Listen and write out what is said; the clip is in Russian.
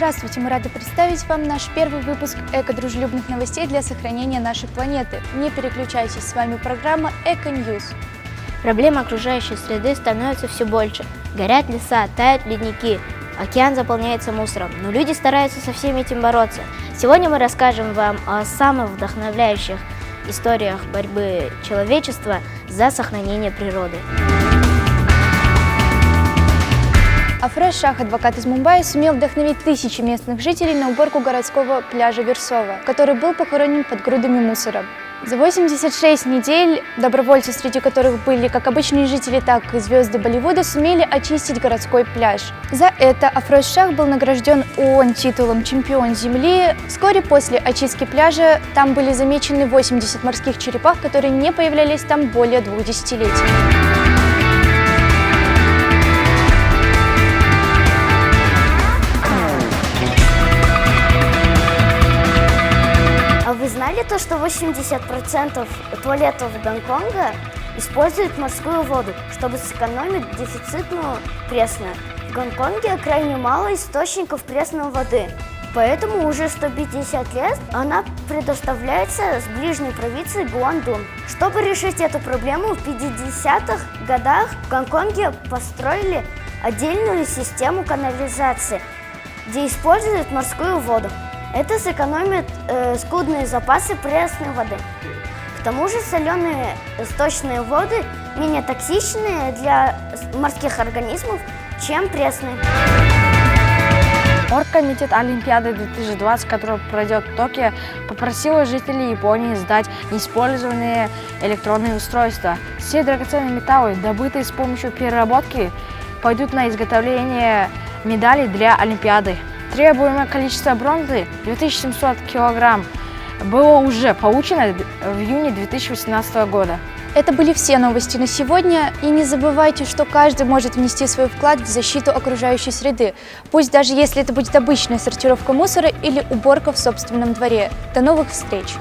Здравствуйте! Мы рады представить вам наш первый выпуск эко-дружелюбных новостей для сохранения нашей планеты. Не переключайтесь, с вами программа «Эко-Ньюс». Проблемы окружающей среды становятся все больше. Горят леса, тают ледники, океан заполняется мусором, но люди стараются со всем этим бороться. Сегодня мы расскажем вам о самых вдохновляющих историях борьбы человечества за сохранение природы. Афреш Шах, адвокат из Мумбаи, сумел вдохновить тысячи местных жителей на уборку городского пляжа Версова, который был похоронен под грудами мусора. За 86 недель добровольцы, среди которых были как обычные жители, так и звезды Болливуда, сумели очистить городской пляж. За это Афреш Шах был награжден ООН титулом «Чемпион Земли». Вскоре после очистки пляжа там были замечены 80 морских черепах, которые не появлялись там более 2 десятилетий. А вы знали то, что 80% туалетов Гонконга используют морскую воду, чтобы сэкономить дефицитную пресную? В Гонконге крайне мало источников пресной воды, поэтому уже 150 лет она предоставляется с ближней провинции Гуандун. Чтобы решить эту проблему, в 50-х годах в Гонконге построили отдельную систему канализации, где используют морскую воду. Это сэкономит скудные запасы пресной воды. К тому же соленые сточные воды менее токсичные для морских организмов, чем пресные. Оргкомитет Олимпиады 2020, который пройдет в Токио, попросил жителей Японии сдать неиспользованные электронные устройства. Все драгоценные металлы, добытые с помощью переработки, пойдут на изготовление медалей для Олимпиады. Требуемое количество бронзы 2700 килограмм было уже получено в июне 2018 года. Это были все новости на сегодня. И не забывайте, что каждый может внести свой вклад в защиту окружающей среды. Пусть даже если это будет обычная сортировка мусора или уборка в собственном дворе. До новых встреч!